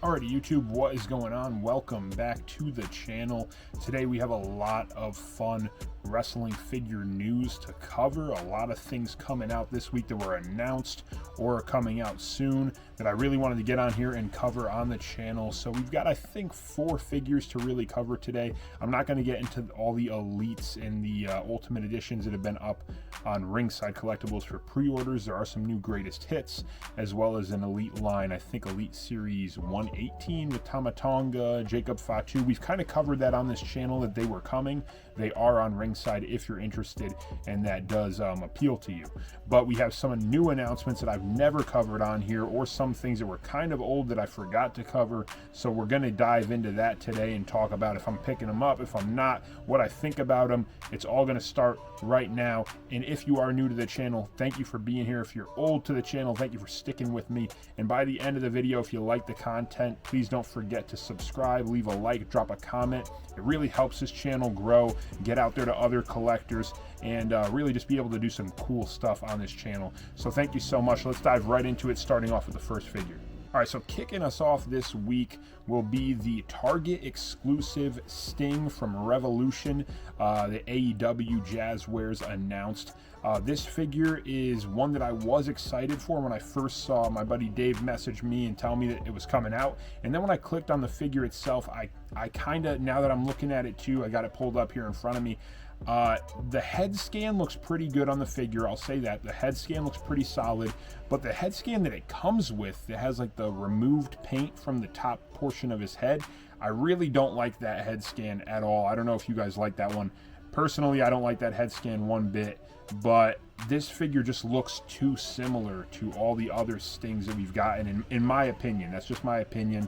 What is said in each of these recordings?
Alrighty, YouTube, what is going on? Welcome back to the channel. Today we have a lot of fun wrestling figure news to cover. A lot of things coming out this week that were announced or are coming out soon that I really wanted to get on here and cover on the channel. So we've got, I think, 4 figures to really cover today. I'm not going to get into all the elites and the ultimate editions that have been up on Ringside Collectibles for pre-orders. There are some new greatest hits as well as an elite line. I think Elite Series 118 with Tamatonga, Jacob Fatu. We've kind of covered that on this channel that they were coming. They are on Ringside if you're interested and that does appeal to you. But we have some new announcements that I've never covered on here, or some things that were kind of old that I forgot to cover. So we're going to dive into that today and talk about if I'm picking them up, if I'm not, what I think about them. It's all going to start right now. And if you are new to the channel, thank you for being here. If you're old to the channel, thank you for sticking with me. And by the end of the video, if you like the content, please don't forget to subscribe, leave a like, drop a comment. It really helps this channel grow, get out there to other collectors, and really just be able to do some cool stuff on this channel. So thank you so much. Let's dive right into it, starting off with the first figure. All right, so kicking us off this week will be the Target exclusive Sting from Revolution. The AEW Jazzwares announced. This figure is one that I was excited for when I first saw my buddy Dave message me and tell me that it was coming out. And then when I clicked on the figure itself, I kind of, now that I'm looking at it too, I got it pulled up here in front of me. The head scan looks pretty good on the figure. I'll say that. The head scan looks pretty solid, but the head scan that it comes with, that has like the removed paint from the top portion of his head, I really don't like that head scan at all. I don't know if you guys like that one. Personally, I don't like that head scan one bit, but this figure just looks too similar to all the other Stings that we've gotten, in my opinion. That's just my opinion.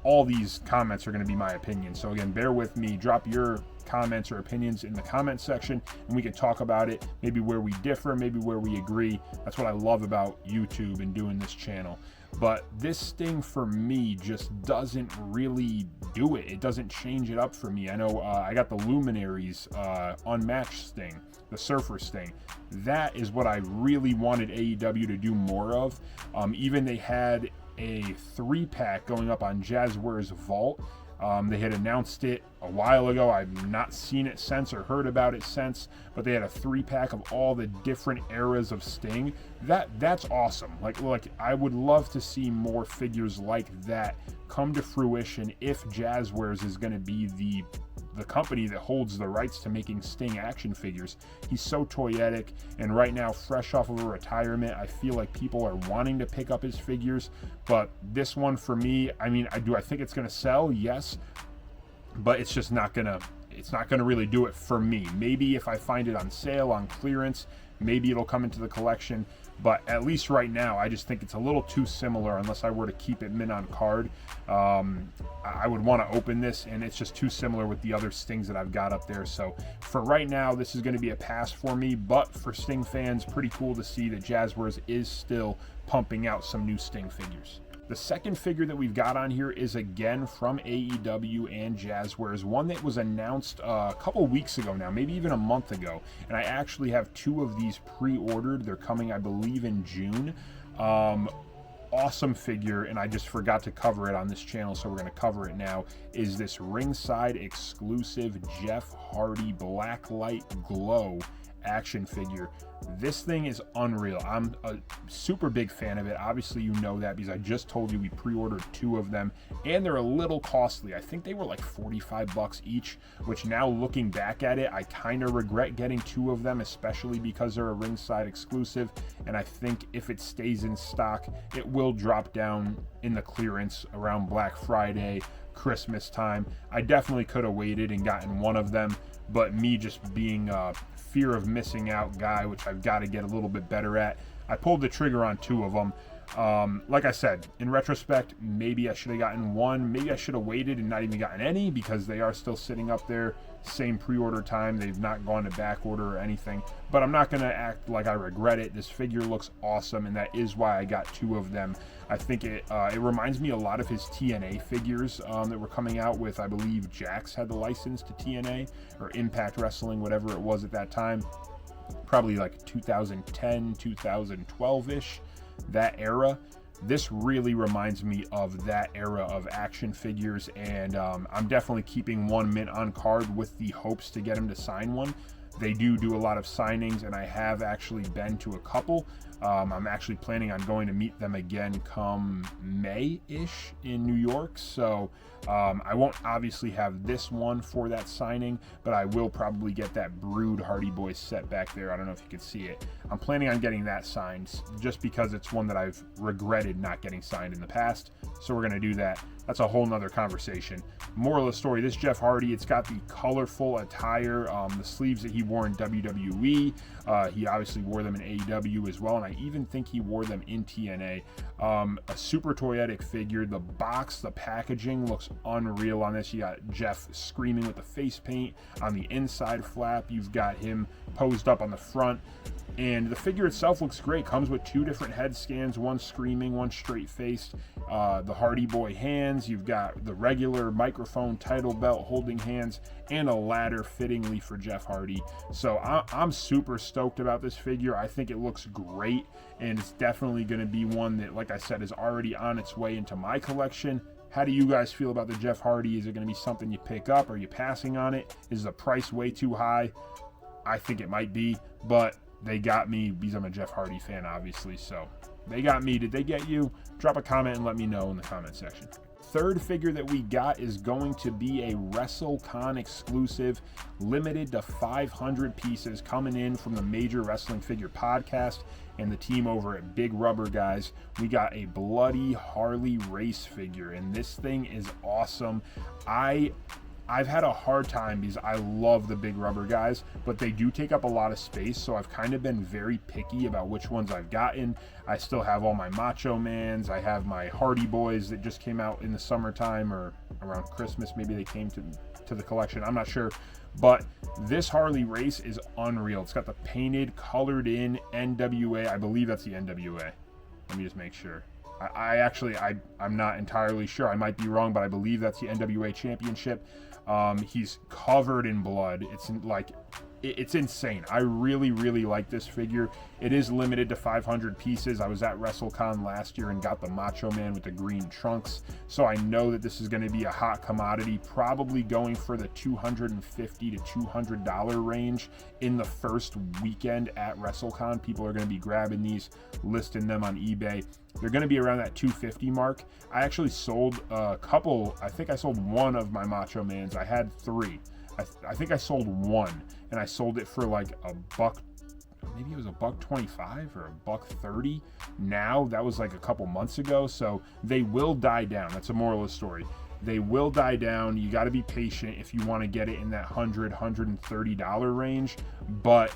All these comments are going to be my opinion. So again, bear with me. Drop your comments or opinions in the comment section and we can talk about it, maybe where we differ, maybe where we agree. That's what I love about YouTube and doing this channel. But this Sting for me just doesn't really do it. It doesn't change it up for me. I know I got the Luminaries Unmatched Sting, the Surfer Sting. That is what I really wanted AEW to do more of. Even they had a 3-pack going up on Jazzwares Vault. They had announced it a while ago. I've not seen it since or heard about it since, but they had a 3-pack of all the different eras of Sting. That's awesome. Like I would love to see more figures like that come to fruition if Jazzwares is going to be the company that holds the rights to making Sting action figures. He's so toyetic, and right now, fresh off of a retirement, I feel like people are wanting to pick up his figures. But this one for me, I mean, I think it's going to sell, yes, but it's just not gonna really do it for me. Maybe if I find it on sale, on clearance, maybe it'll come into the collection. But at least right now, I just think it's a little too similar. Unless I were to keep it mint on card, I would want to open this, and it's just too similar with the other Stings that I've got up there. So for right now, this is going to be a pass for me. But for Sting fans, pretty cool to see that Jazzwares is still pumping out some new Sting figures. The second figure that we've got on here is again from AEW and Jazzwares, one that was announced a couple weeks ago now, maybe even a month ago, and I actually have 2 of these pre-ordered. They're coming, I believe, in June. Awesome figure, and I just forgot to cover it on this channel, so we're going to cover it now, is this Ringside exclusive Jeff Hardy Blacklight Glow action figure. This thing is unreal. I'm a super big fan of it. Obviously, you know that because I just told you we pre-ordered 2 of them, and they're a little costly. I think they were like 45 bucks each, which now looking back at it, I kind of regret getting 2 of them, especially because they're a Ringside exclusive, and I think if it stays in stock, it will drop down in the clearance around Black Friday, Christmas time. I definitely could have waited and gotten one of them, but me just being fear of missing out guy, which I've got to get a little bit better at, I pulled the trigger on 2 of them. Like I said, in retrospect, maybe I should have gotten 1. Maybe I should have waited and not even gotten any, because they are still sitting up there, same pre-order time. They've not gone to back order or anything, but I'm not going to act like I regret it. This figure looks awesome, and that is why I got 2 of them. I think it reminds me a lot of his TNA figures that were coming out with, I believe Jax had the license to TNA or Impact Wrestling, whatever it was at that time. Probably like 2010, 2012-ish, that era. this really reminds me of that era of action figures, and I'm definitely keeping one mint on card with the hopes to get him to sign one. They do a lot of signings, and I have actually been to a couple. I'm actually planning on going to meet them again come May-ish in New York, so I won't obviously have this one for that signing, but I will probably get that Brood Hardy Boys set back there. I don't know if you can see it. I'm planning on getting that signed just because it's one that I've regretted not getting signed in the past, so we're going to do that. That's a whole nother conversation. Moral of the story, this Jeff Hardy, it's got the colorful attire, the sleeves that he wore in WWE. He obviously wore them in AEW as well, and I even think he wore them in TNA. A super toyetic figure. The box, the packaging looks unreal on this. You got Jeff screaming with the face paint on the inside flap. You've got him posed up on the front. And the figure itself looks great. Comes with two different head scans, one screaming, one straight-faced. The Hardy Boy hands. You've got the regular microphone title belt holding hands and a ladder fittingly for Jeff Hardy. So I'm super stoked about this figure. I think it looks great, and it's definitely going to be one that, like I said, is already on its way into my collection. How do you guys feel about the Jeff Hardy? Is it going to be something you pick up? Are you passing on it? Is the price way too high? I think it might be, but they got me because I'm a Jeff Hardy fan, obviously. So they got me. Did they get you? Drop a comment and let me know in the comment section. Third figure that we got is going to be a WrestleCon exclusive, limited to 500 pieces, coming in from the Major Wrestling Figure Podcast and the team over at Big Rubber Guys. We got a bloody Harley race figure, and this thing is awesome. I've had a hard time because I love the Big Rubber Guys, but they do take up a lot of space, so I've kind of been very picky about which ones I've gotten. I still have all my Macho Mans. I have my Hardy Boys that just came out in the summertime or around Christmas. Maybe they came to the collection. I'm not sure. But this Harley race is unreal. It's got the painted, colored in NWA. I believe that's the NWA. Let me just make sure. I'm not entirely sure. I might be wrong, but I believe that's the NWA Championship. He's covered in blood. It's insane. I really, really like this figure. It is limited to 500 pieces. I was at WrestleCon last year and got the Macho Man with the green trunks, so I know that this is going to be a hot commodity, probably going for the $250 to $200 range in the first weekend at WrestleCon. People are going to be grabbing these, listing them on eBay. They're going to be around that $250 mark. I actually sold a couple. I think I sold one of my Macho Mans. I had three. I think I sold one, and I sold it for like $1. Maybe it was $1.25 or $1.30. Now that was like a couple months ago, so they will die down. That's a moral of the story. They will die down. You got to be patient if you want to get it in that $130 range. But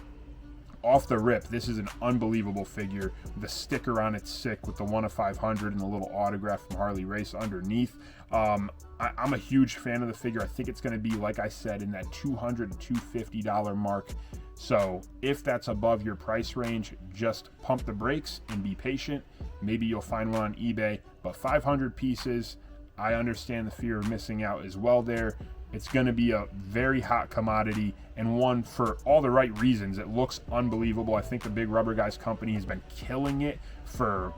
off the rip, this is an unbelievable figure. The sticker on it's sick with the 1 of 500 and the little autograph from Harley Race underneath. I'm a huge fan of the figure. I think it's going to be, like I said, in that $200 to $250 mark. So if that's above your price range, just pump the brakes and be patient. Maybe you'll find one on eBay, but 500 pieces, I understand the fear of missing out as well there. It's going to be a very hot commodity, and one for all the right reasons. It looks unbelievable. I think the Big Rubber Guys company has been killing it for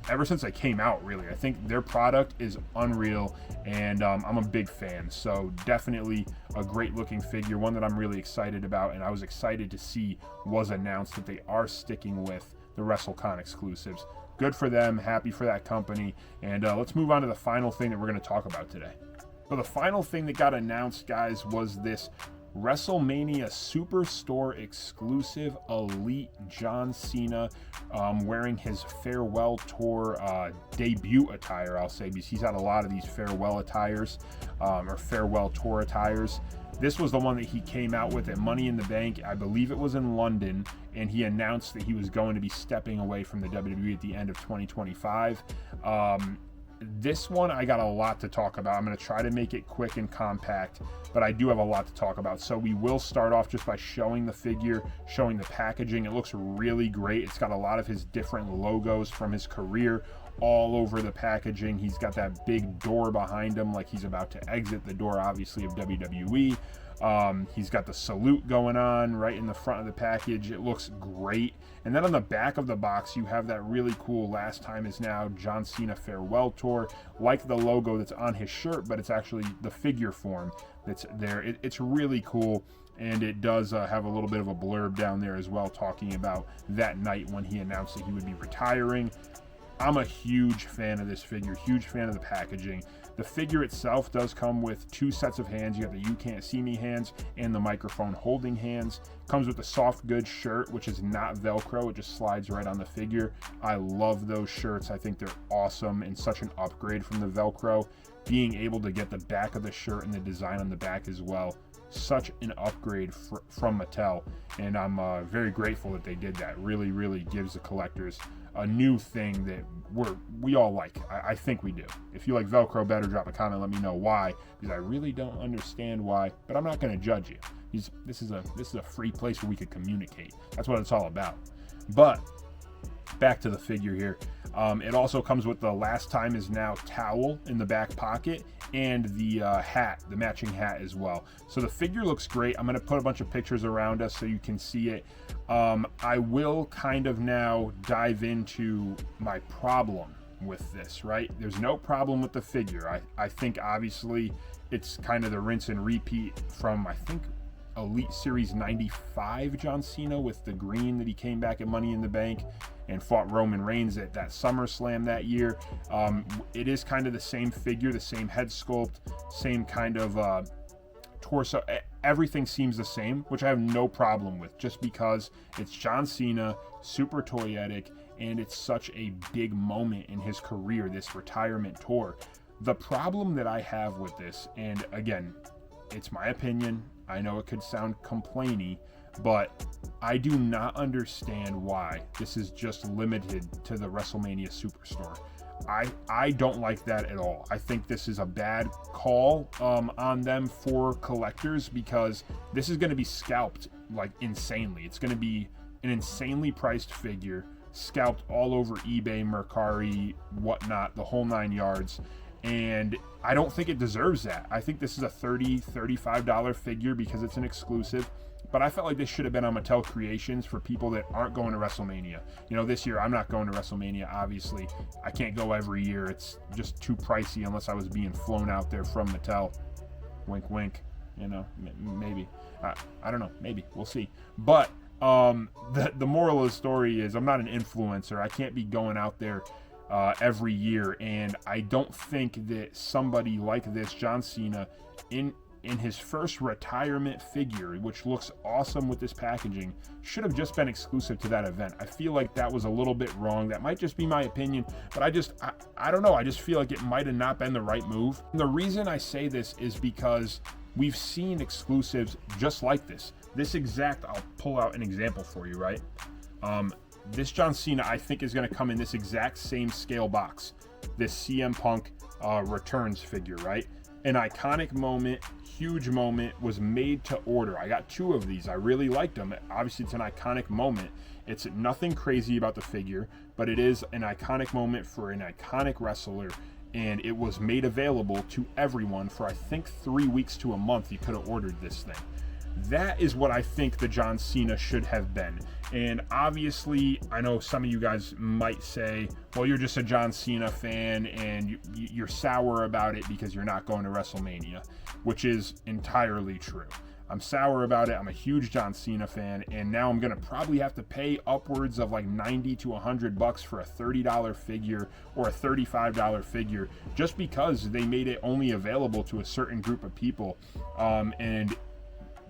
ever since they came out, really. I think their product is unreal, and I'm a big fan. So definitely a great looking figure, one that I'm really excited about, and I was excited to see was announced that they are sticking with the WrestleCon exclusives. Good for them, happy for that company, and let's move on to the final thing that we're going to talk about today. So the final thing that got announced, guys, was this Wrestlemania Superstore exclusive Elite John Cena wearing his farewell tour debut attire, I'll say, because he's had a lot of these farewell attires or farewell tour attires. This was the one that he came out with at Money in the Bank. I believe it was in London, and he announced that he was going to be stepping away from the WWE at the end of 2025. This one, I got a lot to talk about. I'm going to try to make it quick and compact, but I do have a lot to talk about. So we will start off just by showing the figure, showing the packaging. It looks really great. It's got a lot of his different logos from his career all over the packaging. He's got that big door behind him like he's about to exit the door, obviously, of WWE. He's got the salute going on right in the front of the package. It looks great. And then on the back of the box, you have that really cool Last Time Is Now John Cena Farewell Tour, like the logo that's on his shirt, but it's actually the figure form that's there. It's really cool. And it does have a little bit of a blurb down there as well, talking about that night when he announced that he would be retiring. I'm a huge fan of this figure, huge fan of the packaging. The figure itself does come with 2 sets of hands. You have the You Can't See Me hands and the microphone holding hands. Comes with the soft goods shirt, which is not Velcro. It just slides right on the figure. I love those shirts. I think they're awesome and such an upgrade from the Velcro. Being able to get the back of the shirt and the design on the back as well, such an upgrade from Mattel, and I'm very grateful that they did that. Really, really gives the collectors a new thing that we all like. I think we do. If you like Velcro better, drop a comment, let me know why, because I really don't understand why, but I'm not going to judge you. This is a free place where we could communicate. That's what it's all about. But back to the figure here. It also comes with the Last Time Is Now towel in the back pocket and the hat, the matching hat as well. So the figure looks great. I'm going to put a bunch of pictures around us so you can see it. I will kind of now dive into my problem with this, right? There's no problem with the figure. I think obviously it's kind of the rinse and repeat from, I think, Elite Series 95 John Cena with the green that he came back at Money in the Bank and fought Roman Reigns at that SummerSlam that year. It is kind of the same figure, the same head sculpt, same kind of torso. Everything seems the same, which I have no problem with, just because it's John Cena, super toyetic, and it's such a big moment in his career, this retirement tour. The problem that I have with this, and again, it's my opinion, I know it could sound complainy, but I do not understand why this is just limited to the Wrestlemania Superstore. I don't like that at all. I think this is a bad call on them for collectors, because this is going to be scalped like insanely. It's going to be an insanely priced figure, scalped all over eBay, Mercari, whatnot, the whole 9 yards. And I don't think it deserves that. I think this is a $30, $35 figure because it's an exclusive. But I felt like this should have been on Mattel Creations for people that aren't going to WrestleMania. You know, this year I'm not going to WrestleMania, obviously. I can't go every year. It's just too pricey unless I was being flown out there from Mattel. Wink, wink. You know, maybe. I don't know. Maybe. We'll see. But the moral of the story is I'm not an influencer. I can't be going out there every year, and I don't think that somebody like this, John Cena, in his first retirement figure, which looks awesome with this packaging, should have just been exclusive to that event. I feel like that was a little bit wrong. That might just be my opinion, but I don't know. I just feel like it might have not been the right move. And the reason I say this is because we've seen exclusives just like this. This exact, I'll pull out an example for you, right? This John Cena, I think, is going to come in this exact same scale box. This CM Punk returns figure, right? An iconic moment, huge moment, was made to order. I got 2 of these. I really liked them. Obviously, it's an iconic moment. It's nothing crazy about the figure, but it is an iconic moment for an iconic wrestler, and it was made available to everyone for, I think, 3 weeks to a month. You could have ordered this thing. That is what I think the John Cena should have been. And obviously, I know some of you guys might say, well, you're just a John Cena fan and you're sour about it because you're not going to WrestleMania, which is entirely true. I'm sour about it. I'm a huge John Cena fan, and now I'm going to probably have to pay upwards of like $90 to $100 for a $30 figure or a $35 figure just because they made it only available to a certain group of people. And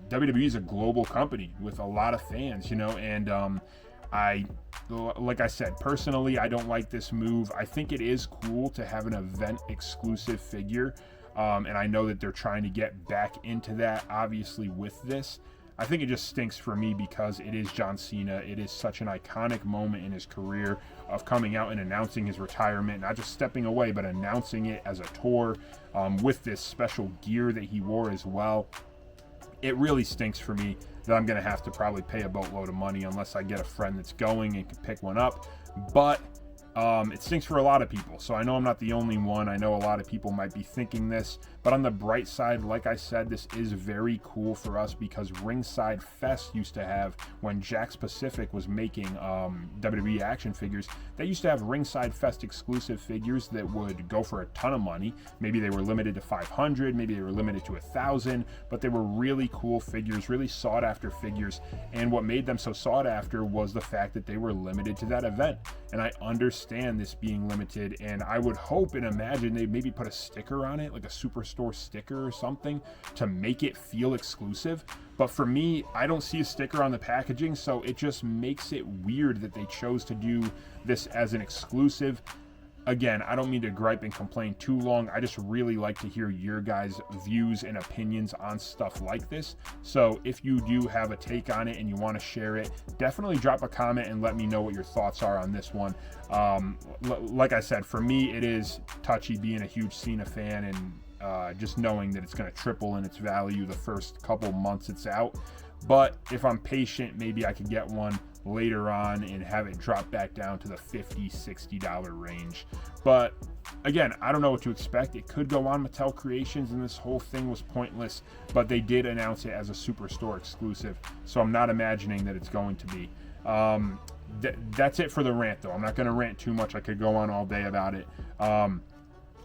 WWE is a global company with a lot of fans, you know, and like I said, personally, I don't like this move. I think it is cool to have an event exclusive figure, and I know that they're trying to get back into that, obviously, with this. I think it just stinks for me because it is John Cena. It is such an iconic moment in his career of coming out and announcing his retirement, not just stepping away, but announcing it as a tour with this special gear that he wore as well. It really stinks for me that I'm going to have to probably pay a boatload of money unless I get a friend that's going and can pick one up. But It stinks for a lot of people, so I know I'm not the only one. I know a lot of people might be thinking this, but on the bright side, like I said, this is very cool for us because Ringside Fest used to have, when Jakks Pacific was making WWE action figures, they used to have Ringside Fest exclusive figures that would go for a ton of money. Maybe they were limited to 500, maybe they were limited to 1,000, but they were really cool figures, really sought after figures, and what made them so sought after was the fact that they were limited to that event. And I understand this being limited, and I would hope and imagine they maybe put a sticker on it, like a Superstore sticker or something, to make it feel exclusive. But for me, I don't see a sticker on the packaging, so it just makes it weird that they chose to do this as an exclusive. Again, I don't mean to gripe and complain too long. I just really like to hear your guys' views and opinions on stuff like this. So if you do have a take on it and you want to share it, definitely drop a comment and let me know what your thoughts are on this one. Like I said, for me, it is touchy being a huge Cena fan and just knowing that it's going to triple in its value the first couple months it's out. But if I'm patient, maybe I could get one later on and have it drop back down to the $50-$60 range. But again, I don't know what to expect. It could go on Mattel Creations and this whole thing was pointless, but they did announce it as a Superstore exclusive, so I'm not imagining that it's going to be. That's it for the rant, though. I'm not going to rant too much. I could go on all day about it.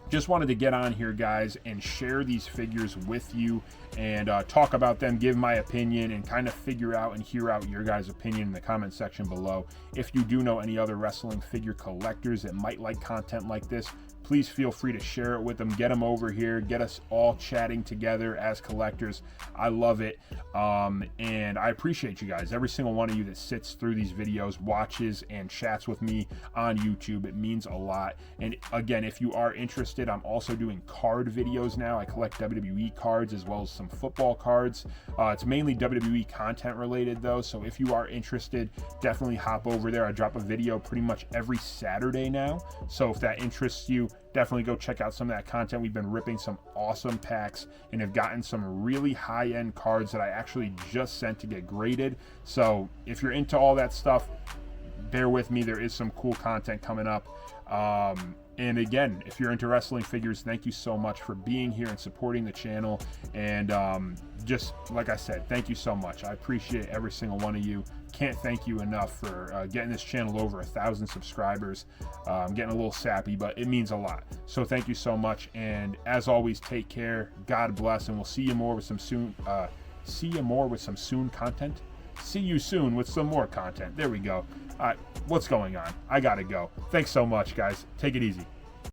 Just wanted to get on here, guys, and share these figures with you and talk about them, give my opinion, and kind of figure out and hear out your guys' opinion in the comment section below. If you do know any other wrestling figure collectors that might like content like this, please feel free to share it with them. Get them over here. Get us all chatting together as collectors. I love it. And I appreciate you guys. Every single one of you that sits through these videos, watches, and chats with me on YouTube. It means a lot. And again, if you are interested, I'm also doing card videos now. I collect WWE cards as well as some football cards. It's mainly WWE content related, though. So if you are interested, definitely hop over there. I drop a video pretty much every Saturday now. So if that interests you, definitely go check out some of that content. We've been ripping some awesome packs and have gotten some really high-end cards that I actually just sent to get graded. So if you're into all that stuff, bear with me. There is some cool content coming up. And again, if you're into wrestling figures, thank you so much for being here and supporting the channel. And just like I said, thank you so much. I appreciate every single one of you. Can't thank you enough for getting this channel over 1,000 subscribers. I'm getting a little sappy, but it means a lot. So thank you so much. And as always, take care. God bless, and we'll see you more with some soon. See you soon with some more content. There we go. All right, what's going on? I gotta go. Thanks so much, guys. Take it easy.